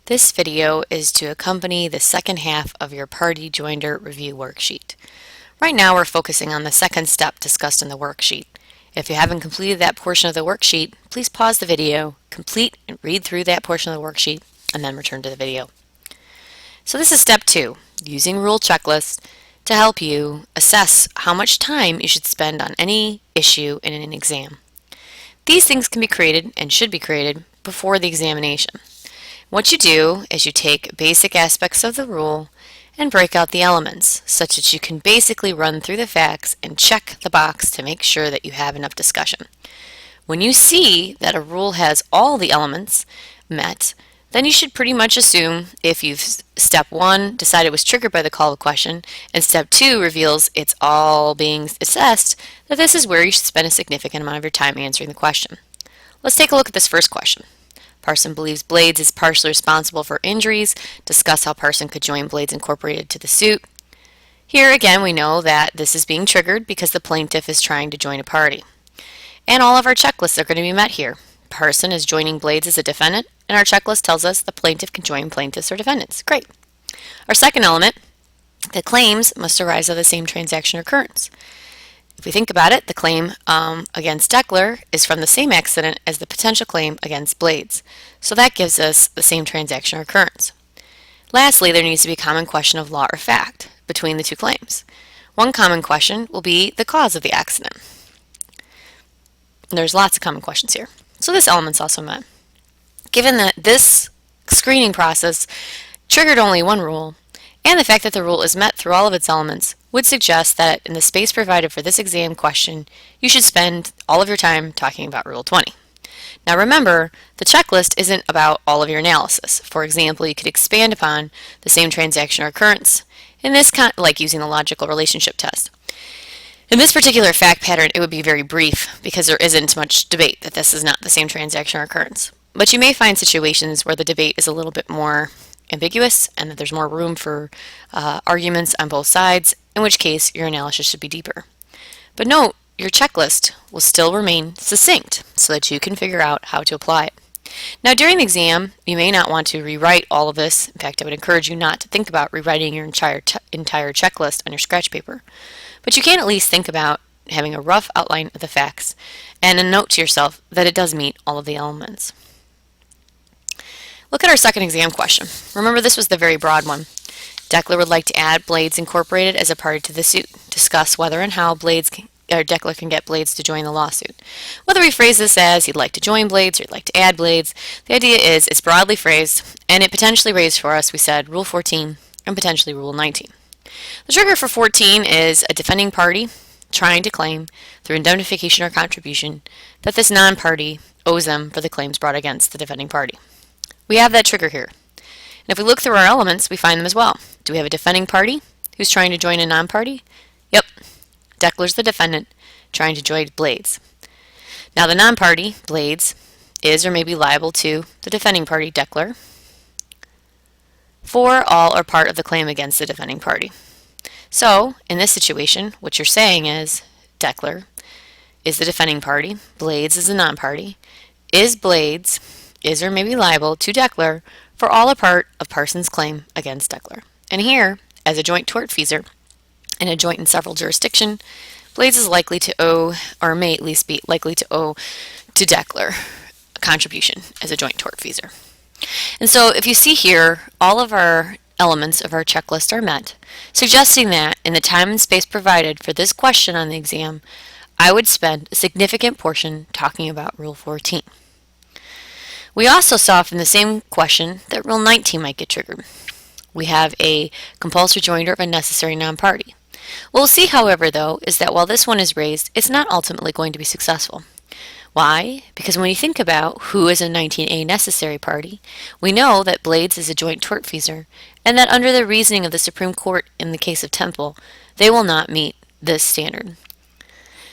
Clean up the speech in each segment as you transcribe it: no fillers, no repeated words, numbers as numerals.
This video is to accompany the second half of your Party Joinder review worksheet. Right now we're focusing on the second step discussed in the worksheet. If you haven't completed that portion of the worksheet, please pause the video, complete and read through that portion of the worksheet, and then return to the video. So this is step 2, using rule checklists to help you assess how much time you should spend on any issue in an exam. These things can be created and should be created before the examination. What you do is you take basic aspects of the rule and break out the elements, such that you can basically run through the facts and check the box to make sure that you have enough discussion. When you see that a rule has all the elements met, then you should pretty much assume, if you've step 1 decided it was triggered by the call to question, and step 2 reveals it's all being assessed, that this is where you should spend a significant amount of your time answering the question. Let's take a look at this first question. Parson believes Blades is partially responsible for injuries. Discuss how Parson could join Blades Incorporated to the suit. Here again we know that this is being triggered because the plaintiff is trying to join a party. And all of our checklists are going to be met here. Parson is joining Blades as a defendant, and our checklist tells us the plaintiff can join plaintiffs or defendants. Great. Our second element, the claims must arise out of the same transaction or occurrence. If we think about it, the claim against Deckler is from the same accident as the potential claim against Blades. So that gives us the same transaction or occurrence. Lastly, there needs to be a common question of law or fact between the two claims. One common question will be the cause of the accident. And there's lots of common questions here. So this element's also met. Given that this screening process triggered only one rule, and the fact that the rule is met through all of its elements would suggest that in the space provided for this exam question, you should spend all of your time talking about Rule 20. Now remember, the checklist isn't about all of your analysis. For example, you could expand upon the same transaction or occurrence, in this like using the logical relationship test. In this particular fact pattern, it would be very brief because there isn't much debate that this is not the same transaction or occurrence. But you may find situations where the debate is a little bit more ambiguous and that there's more room for arguments on both sides, in which case your analysis should be deeper. But note, your checklist will still remain succinct so that you can figure out how to apply it. Now during the exam, you may not want to rewrite all of this. In fact, I would encourage you not to think about rewriting your entire checklist on your scratch paper. But you can at least think about having a rough outline of the facts and a note to yourself that it does meet all of the elements. Look at our second exam question. Remember, this was the very broad one. Deckler would like to add Blades Incorporated as a party to the suit. Discuss whether and how Deckler can get Blades to join the lawsuit. Whether we phrase this as he'd like to join Blades or he'd like to add Blades, the idea is it's broadly phrased and it potentially raised for us, we said, Rule 14 and potentially Rule 19. The trigger for 14 is a defending party trying to claim through indemnification or contribution that this non-party owes them for the claims brought against the defending party. We have that trigger here. And if we look through our elements, we find them as well. Do we have a defending party who's trying to join a non-party? Yep. Deckler's the defendant trying to join Blades. Now the non-party, Blades, is or may be liable to the defending party, Deckler, for all or part of the claim against the defending party. So, in this situation, what you're saying is Deckler is the defending party, Blades is the non-party, Blades is or may be liable to Deckler for all or part of Parson's claim against Deckler. And here, as a joint tortfeasor in a joint and several jurisdiction, Blades is likely to owe, or may at least be likely to owe, to Deckler a contribution as a joint tortfeasor. And so if you see here, all of our elements of our checklist are met, suggesting that in the time and space provided for this question on the exam, I would spend a significant portion talking about Rule 14. We also saw from the same question that Rule 19 might get triggered. We have a compulsory joinder of a necessary non-party. What we'll see, however, though, is that while this one is raised, it's not ultimately going to be successful. Why? Because when you think about who is a 19A necessary party, we know that Blades is a joint tortfeasor, and that under the reasoning of the Supreme Court in the case of Temple, they will not meet this standard.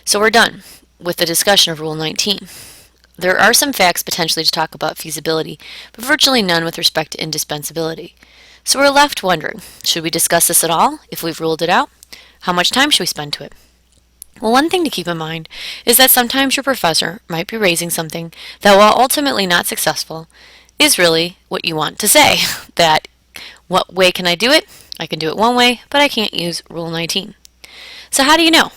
So we're done with the discussion of Rule 19. There are some facts potentially to talk about feasibility, but virtually none with respect to indispensability. So we're left wondering, should we discuss this at all if we've ruled it out? How much time should we spend to it? Well, one thing to keep in mind is that sometimes your professor might be raising something that, while ultimately not successful, is really what you want to say. That what way can I do it? I can do it one way, but I can't use Rule 19. So how do you know?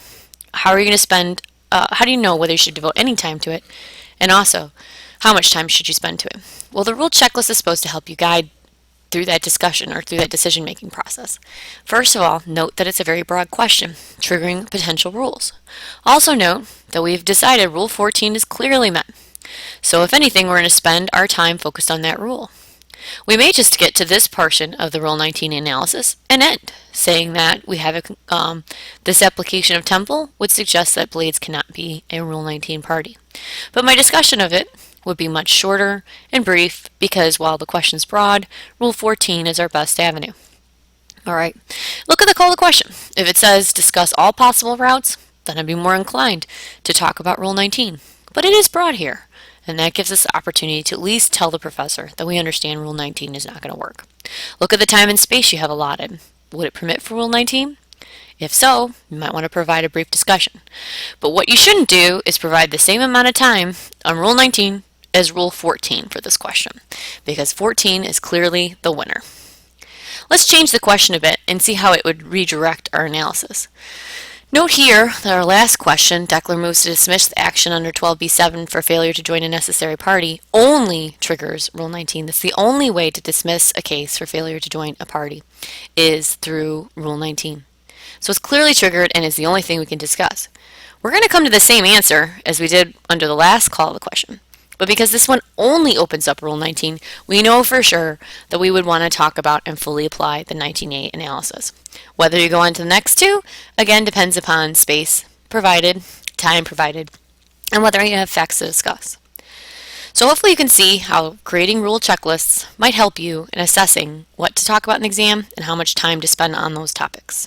How are you going to spend, how do you know whether you should devote any time to it? And also, how much time should you spend to it? Well, the rule checklist is supposed to help you guide through that discussion or through that decision-making process. First of all, note that it's a very broad question, triggering potential rules. Also note that we've decided Rule 14 is clearly met. So if anything, we're going to spend our time focused on that rule. We may just get to this portion of the Rule 19 analysis and end, saying that we have this application of temple would suggest that blades cannot be a Rule 19 party. But my discussion of it would be much shorter and brief because while the question's broad, Rule 14 is our best avenue. All right, look at the call to question. If it says discuss all possible routes, then I'd be more inclined to talk about Rule 19. But it is broad here, and that gives us the opportunity to at least tell the professor that we understand Rule 19 is not going to work. Look at the time and space you have allotted. Would it permit for Rule 19? If so, you might want to provide a brief discussion. But what you shouldn't do is provide the same amount of time on Rule 19 as Rule 14 for this question, because 14 is clearly the winner. Let's change the question a bit and see how it would redirect our analysis. Note here that our last question, Deckler moves to dismiss the action under 12b7 for failure to join a necessary party, only triggers Rule 19. That's the only way to dismiss a case for failure to join a party is through Rule 19. So it's clearly triggered and is the only thing we can discuss. We're going to come to the same answer as we did under the last call of the question. But because this one only opens up Rule 19, we know for sure that we would want to talk about and fully apply the 19A analysis. Whether you go on to the next two, again, depends upon space provided, time provided, and whether you have facts to discuss. So hopefully you can see how creating rule checklists might help you in assessing what to talk about in an exam and how much time to spend on those topics.